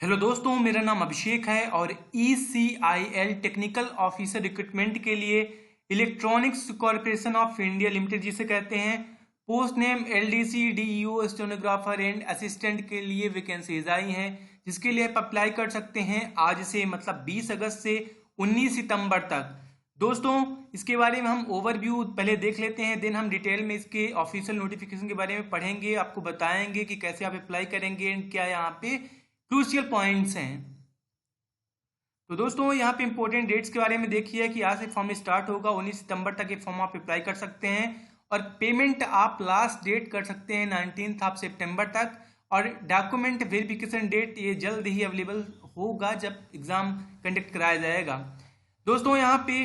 Hello दोस्तों, मेरा नाम अभिषेक है और ECIL टेक्निकल ऑफिसर रिक्रूटमेंट के लिए electronics corporation of India limited जिसे कहते हैं, post name LDC DEO stenographer and assistant के लिए वैकेंसीज आई हैं, जिसके लिए आप अप्लाई कर सकते हैं आज से, मतलब 20 अगस्त से 19 सितंबर तक। दोस्तों, इसके बारे में हम ओवरव्यू पहले देख लेते हैं, देन हम डिटेल में इसके ऑफिशियल नोटिफिकेशन के बारे में पढ़ेंगे, आपको बताएंगे कि कैसे आप अप्लाई करेंगे एंड क्या यहाँ पे क्रूशियल पॉइंट्स हैं। तो दोस्तों, यहाँ पे इंपॉर्टेंट डेट्स के बारे में देखिए कि आज से फॉर्म स्टार्ट होगा, 19 सितंबर तक ये फॉर्म आप अप्लाई कर सकते हैं और पेमेंट आप लास्ट डेट कर सकते हैं 19 सितंबर तक। और डॉक्यूमेंट वेरिफिकेशन डेट ये जल्द ही अवेलेबल होगा जब एग्जाम कंडक्ट कराया जाएगा। दोस्तों, यहाँ पे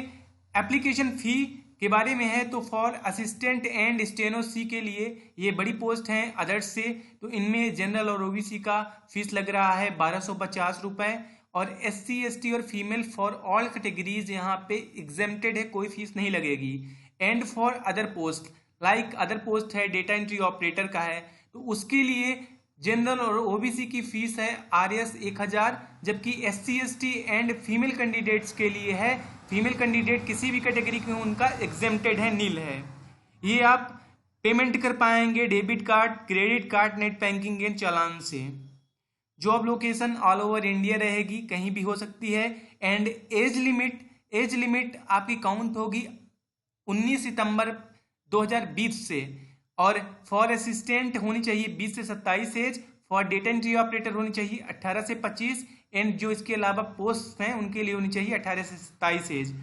एप्लीकेशन फी के बारे में है तो फॉर असिस्टेंट एंड स्टेनो सी के लिए ये बड़ी पोस्ट हैं अदर्स से, तो इनमें जनरल और OBC का फीस लग रहा है 1250 रुपए और SC ST और फीमेल फॉर ऑल कैटेगरीज यहाँ पे एग्जेम्प्टेड है, कोई फीस नहीं लगेगी। And for other post like other post है डेटा एंट्री ऑपरेटर का है, तो उसके लिए जनरल और OBC की फीस है RS 1000, जबकि SC ST and female candidates के लिए है, फीमेल कैंडिडेट किसी भी कैटेगरी के उनका एग्जेम्प्टेड है, नील है। ये आप पेमेंट कर पाएंगे debit card, credit card, net banking and challan से। Job location all over India रहेगी, कहीं भी हो सकती है। एंड एज लिमिट आपकी काउंट होगी 19 सितंबर 2020 से। और फॉर असिस्टेंट होनी चाहिए 20 से 27 age, for data entry operator होनी चाहिए 18 से 25 एंड जो इसके अलावा पोस्ट हैं उनके लिए होनी चाहिए 18 से 27 एज।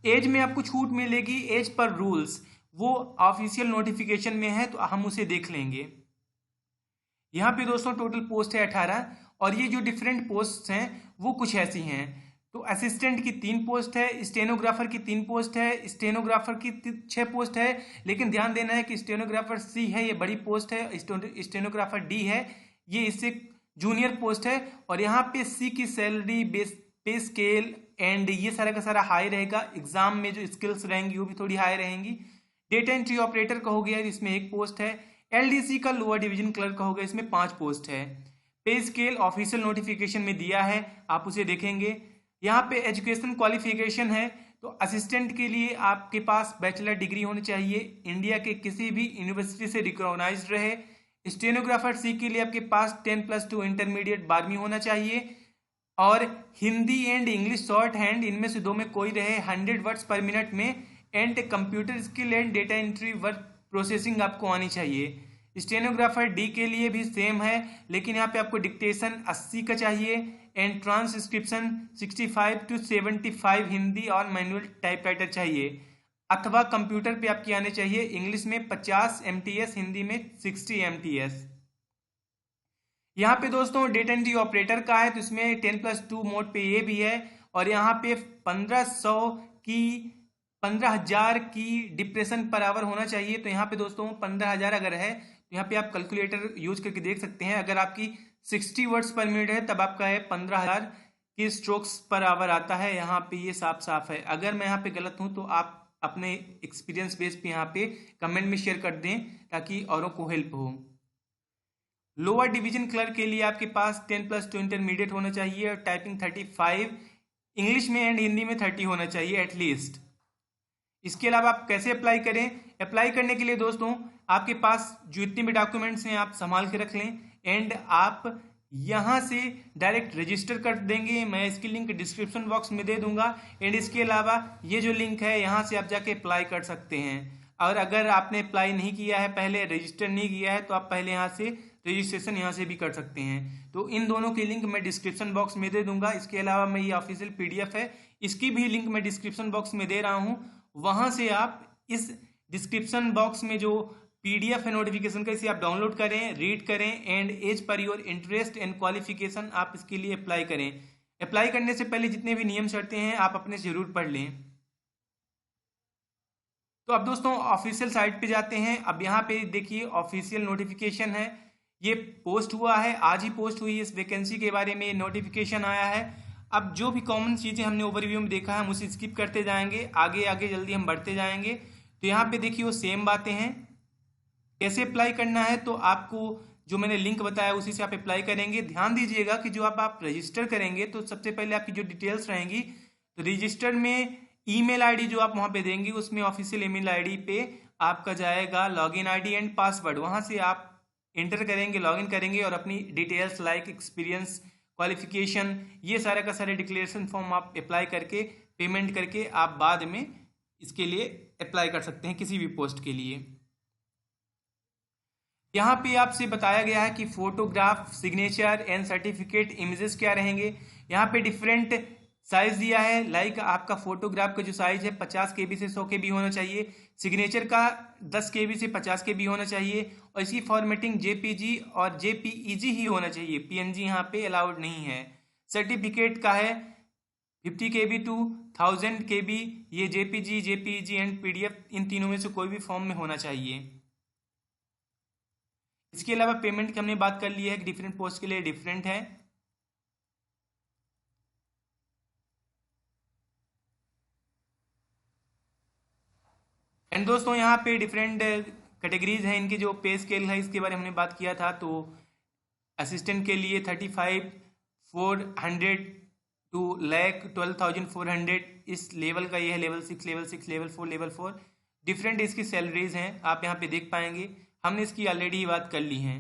एज में आपको छूट मिलेगी, एज पर रूल्स वो ऑफिशियल नोटिफिकेशन में है तो हम उसे देख लेंगे। यहाँ पे दोस्तों टोटल पोस्ट है 18 और ये जो डिफरेंट पोस्ट हैं वो कुछ ऐसी हैं। तो असिस्टेंट की 3 पोस्ट है, स्टेनोग्राफर की 3 पोस्ट है, स्टेनोग्राफर की 6 पोस्ट है, लेकिन ध्यान देना है कि स्टेनोग्राफर C है, ये बड़ी पोस्ट है, स्टेनोग्राफर D है, ये इससे जूनियर पोस्ट है। और यहाँ पे C की सैलरी पे स्केल एंड ये सारा का सारा हाई रहेगा, एग्जाम में जो स्किल्स रहेंगी वो भी थोड़ी हाई रहेंगी। डेटा एंट्री ऑपरेटर का हो गया, इसमें 1 पोस्ट है। LDC का लोअर डिवीजन क्लर्क का हो गया, इसमें 5 पोस्ट है। पे स्केल ऑफिशियल नोटिफिकेशन में दिया है, आप उसे देखेंगे। यहाँ पे एजुकेशन क्वालिफिकेशन है तो असिस्टेंट के लिए आपके पास बैचलर डिग्री होनी चाहिए, इंडिया के किसी भी यूनिवर्सिटी से रिकॉग्नाइज्ड रहे। स्टेनोग्राफर C के लिए आपके पास 10+2 इंटरमीडिएट 12वीं होना चाहिए और Hindi and English short hand इनमें से 2 में कोई रहे 100 वर्ड्स पर मिनट में। And computer skill and data entry work processing आपको आनी चाहिए। स्टेनोग्राफर D के लिए भी सेम है, लेकिन यहाँ पे आपको डिक्टेशन 80 का चाहिए एंड ट्रांसक्रिप्शन 65 to 75 हिंदी और मैनुअल टाइपराइटर चाहिए, अथवा कंप्यूटर पे आपकी आने चाहिए। इंग्लिश में 50 MTS, हिंदी में 60 MTS। यहाँ पे दोस्तों डेटा एंट्री ऑपरेटर का है तो इसमें 10+2 मोड पे ये भी है और यहाँ पे 15,000 की डिप्रेशन पर आवर होना चाहिए। तो यहाँ पे दोस्तों 15,000 अगर है तो यहाँ पे आप कैलकुलेटर यूज करके देख सकते हैं। अगर आपकी 60 वर्ड्स पर मिनट है तब आपका है 15,000 की स्ट्रोक्स पर आवर आता है। यहाँ पे ये साफ है, अगर मैं यहाँ पे गलत हूँ तो आप अपने एक्सपीरियंस बेस पे यहाँ पे कमेंट में शेयर कर दें ताकि औरों को हेल्प हो। लोअर डिवीजन क्लर्क के लिए आपके पास 10+2 इंटरमीडिएट होना चाहिए और टाइपिंग 35, इंग्लिश में एंड हिंदी में 30 होना चाहिए एटलीस्ट। इसके अलावा आप कैसे अप्लाई करें? अप्लाई करने के लिए दोस्तों आपके पास जो इतने भी डॉक्यूमेंट्स हैं आप संभाल के रख लें एंड आप यहाँ से डायरेक्ट रजिस्टर कर देंगे। मैं इसकी लिंक डिस्क्रिप्शन बॉक्स में दे दूंगा एंड इसके अलावा ये जो लिंक है यहाँ से आप जाके अप्लाई कर सकते हैं। और अगर आपने अप्लाई नहीं किया है, पहले रजिस्टर नहीं किया है, तो आप पहले यहाँ से रजिस्ट्रेशन यहाँ से भी कर सकते हैं। तो इन दोनों की लिंक मैं डिस्क्रिप्शन बॉक्स में दे दूंगा। इसके अलावा मैं ये ऑफिशियल PDF है, इसकी भी लिंक मैं डिस्क्रिप्शन बॉक्स में दे रहा हूँ। वहाँ से आप इस डिस्क्रिप्शन बॉक्स में जो PDF है नोटिफिकेशन का, इसे आप डाउनलोड करें, रीड करें and as per your interest and qualification आप इसके लिए अप्लाई करें। अप्लाई करने से पहले जितने भी नियम शर्तें हैं आप अपने से जरूर पढ़ लें। तो अब दोस्तों ऑफिशियल साइट पे जाते हैं। अब यहाँ पे देखिए ऑफिशियल नोटिफिकेशन है, ये पोस्ट हुआ है, आज ही पोस्ट हुई इस वैकेंसी के बारे में नोटिफिकेशन आया है। अब जो भी कॉमन चीज़ें हमने ओवरव्यू में देखा है हम उसे स्किप करते जाएंगे, आगे जल्दी हम बढ़ते जाएंगे। तो यहाँ पे देखिए वो सेम बातें हैं। कैसे अप्लाई करना है? तो आपको जो मैंने लिंक बताया उसी से आप अप्लाई करेंगे। ध्यान दीजिएगा कि जो आप रजिस्टर करेंगे तो सबसे पहले आपकी जो डिटेल्स रहेंगी, तो रजिस्टर में ईमेल आईडी जो आप वहाँ पे देंगे उसमें ऑफिशियल ईमेल आईडी पे आपका जाएगा लॉगिन आईडी एंड पासवर्ड। वहाँ से आप एंटर करेंगे, लॉगिन करेंगे और अपनी डिटेल्स लाइक एक्सपीरियंस, क्वालिफिकेशन, ये सारा का सारे डिक्लेरेशन फॉर्म आप अप्लाई करके पेमेंट करके आप बाद में इसके लिए अप्लाई कर सकते हैं किसी भी पोस्ट के लिए। यहाँ पे आपसे बताया गया है कि photograph, signature and certificate images क्या रहेंगे। यहाँ पे डिफरेंट साइज दिया है, लाइक आपका फोटोग्राफ का जो साइज है 50 KB से 100 KB होना चाहिए, सिग्नेचर का 10 KB से 50 KB होना चाहिए और इसकी फॉर्मेटिंग JPG और JPEG ही होना चाहिए, PNG यहाँ पे अलाउड नहीं है। सर्टिफिकेट का है 50 KB to 1000 KB, ये JPG, JPEG एंड PDF इन तीनों में से कोई भी फॉर्म में होना चाहिए। इसके अलावा पेमेंट की हमने बात कर ली है कि डिफरेंट पोस्ट के लिए डिफरेंट है। एंड दोस्तों यहाँ पे डिफरेंट कैटेगरीज हैं, इनकी जो पे स्केल है इसके बारे में हमने बात किया था। तो असिस्टेंट के लिए 35,400 टू 1,12,400 इस लेवल का ये है, level 6, level 6, level 4, level 4 different इसकी सैलरीज हैं, आप यहाँ पे देख पाएंगे। हमने इसकी ऑलरेडी बात कर ली है।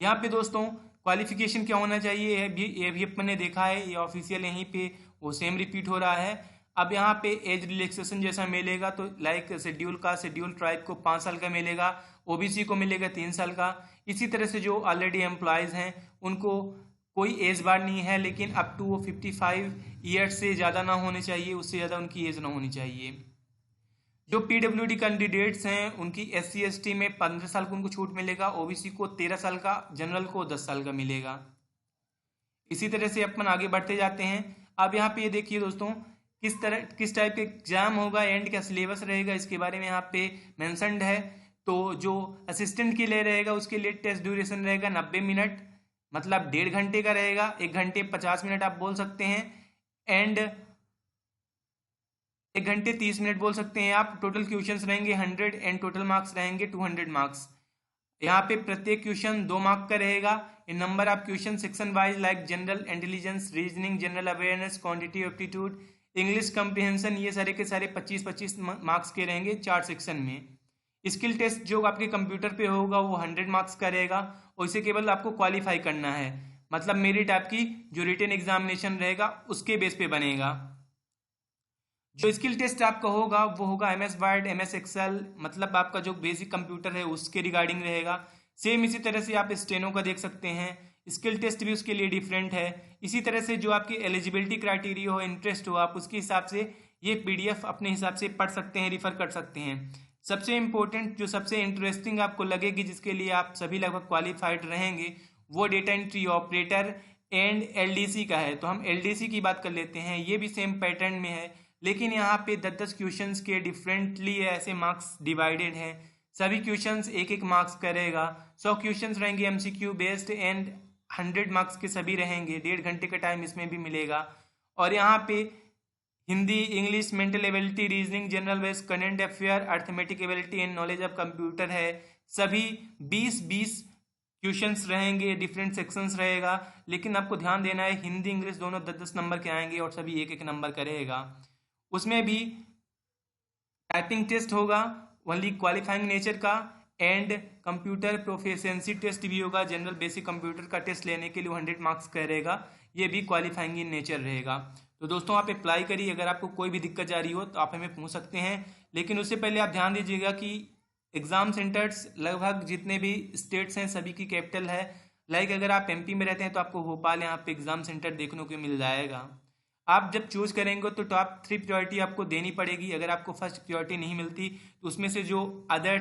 यहाँ पे दोस्तों क्वालिफिकेशन क्या होना चाहिए ये भी अपन ने देखा है, ये ऑफिशियल यहीं पे वो सेम रिपीट हो रहा है। अब यहाँ पे एज रिलैक्सेशन जैसा मिलेगा, तो like schedule caste, schedule tribe को 5 साल का मिलेगा, OBC को मिलेगा 3 साल का। इसी तरह से जो ऑलरेडी एम्प्लॉयज़ हैं उनको कोई एज बार नहीं है, लेकिन अप टू वो 55 ईयर्स से ज़्यादा ना होने चाहिए, उससे ज़्यादा उनकी एज ना होनी चाहिए। जो PWD कैंडिडेट्स हैं उनकी SC ST में 15 साल को उनको छूट मिलेगा, OBC को 13 साल का, जनरल को 10 साल का मिलेगा। इसी तरह से अपन आगे बढ़ते जाते हैं। अब यहाँ पे ये देखिए दोस्तों किस टाइप के एग्जाम होगा एंड क्या सिलेबस रहेगा, इसके बारे में यहाँ पे मेंशन्ड है। तो जो असिस्टेंट के लिए रहेगा उसके लिए टेस्ट ड्यूरेशन रहेगा 90 मिनट, मतलब 1.5 घंटे का रहेगा, 1 घंटे 50 मिनट आप बोल सकते हैं, एंड 1 घंटे 30 मिनट बोल सकते हैं आप। टोटल क्वेश्चंस रहेंगे 100 एंड टोटल मार्क्स रहेंगे 200 मार्क्स। यहाँ पे प्रत्येक क्वेश्चन 2 मार्क का रहेगा। In number of question section wise like general intelligence, reasoning, general awareness, quantity aptitude, English comprehension, ये सारे के सारे 25-25 मार्क्स के रहेंगे 4 सेक्शन में। स्किल टेस्ट जो आपके कंप्यूटर पे होगा वो 100 मार्क्स का रहेगा और इसे केवल आपको क्वालिफाई करना है, मतलब मेरिट आपकी जो रिटन एग्जामिनेशन रहेगा उसके बेस पे बनेगा। जो स्किल टेस्ट आपका होगा वो होगा MS वर्ड, MS एक्सेल, मतलब आपका जो बेसिक कंप्यूटर है उसके रिगार्डिंग रहेगा। सेम इसी तरह से आप स्टेनो का देख सकते हैं, स्किल टेस्ट भी उसके लिए डिफरेंट है। इसी तरह से जो आपकी एलिजिबिलिटी क्राइटेरिया हो, इंटरेस्ट हो, आप उसके हिसाब से ये PDF अपने हिसाब से पढ़ सकते हैं, रिफर कर सकते हैं। सबसे इम्पोर्टेंट जो सबसे इंटरेस्टिंग आपको लगेगी, जिसके लिए आप सभी लगभग क्वालिफाइड रहेंगे, वो data entry operator and LDC का है। तो हम LDC की बात कर लेते हैं। ये भी सेम पैटर्न में है, लेकिन यहाँ पे 10-10 क्वेश्चंस के डिफरेंटली ऐसे मार्क्स डिवाइडेड हैं। सभी क्वेश्चंस 1-1 मार्क्स करेगा। 100 क्वेश्चंस रहेंगे MCQ बेस्ड एंड 100 मार्क्स के सभी रहेंगे। 1.5 घंटे का टाइम इसमें भी मिलेगा। और यहाँ पे Hindi, English, mental ability, reasoning, general base, current affair, arithmetic ability and knowledge of computer है। सभी 20-20 क्वेश्चंस रहेंगे, डिफरेंट सेक्शंस रहेगा। लेकिन आपको ध्यान देना है हिंदी इंग्लिश दोनों 10-10 नंबर के आएंगे और सभी 1-1 नंबर का रहेगा। उसमें भी टाइपिंग टेस्ट होगा ओनली क्वालिफाइंग नेचर का, एंड कंप्यूटर प्रोफिशिएंसी टेस्ट भी होगा। जनरल बेसिक कंप्यूटर का टेस्ट लेने के लिए 100 मार्क्स का रहेगा, ये भी क्वालिफाइंग इन नेचर रहेगा। तो दोस्तों आप अप्लाई करिए। अगर आपको कोई भी दिक्कत जा रही हो तो आप हमें पूछ सकते हैं, लेकिन उससे पहले आप ध्यान दीजिएगा कि एग्ज़ाम सेंटर्स लगभग जितने भी स्टेट्स हैं सभी की कैपिटल है। लाइक अगर आप MP में रहते हैं तो आपको भोपाल यहाँ पे एग्ज़ाम सेंटर देखने को मिल जाएगा। आप जब चूज करेंगे तो टॉप 3 प्रायोरिटी आपको देनी पड़ेगी। अगर आपको फर्स्ट प्रायोरिटी नहीं मिलती तो उसमें से जो अदर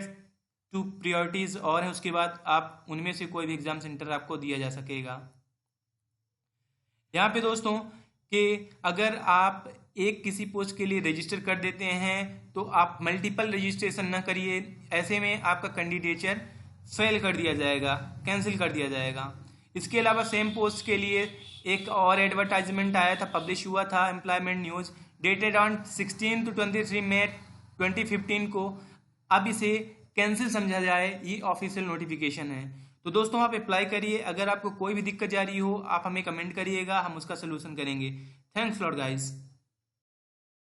2 प्रायोरिटीज़ और हैं उसके बाद आप उनमें से कोई भी एग्ज़ाम सेंटर आपको दिया जा सकेगा। यहाँ पे दोस्तों कि अगर आप एक किसी पोस्ट के लिए रजिस्टर कर देते हैं तो आप मल्टीपल रजिस्ट्रेशन ना करिए, ऐसे में आपका कैंडिडेचर फेल कर दिया जाएगा, कैंसिल कर दिया जाएगा। इसके अलावा सेम पोस्ट के लिए एक और एडवर्टाइजमेंट आया था, पब्लिश हुआ था employment news, dated on 16 to 23 मई 2015 को। अब इसे कैंसिल समझा जाए, ये ऑफिशियल नोटिफिकेशन है। तो दोस्तों आप अप्लाई करिए। अगर आपको कोई भी दिक्कत जा रही हो आप हमें कमेंट करिएगा, हम उसका सोल्यूशन करेंगे। Thanks lot guys.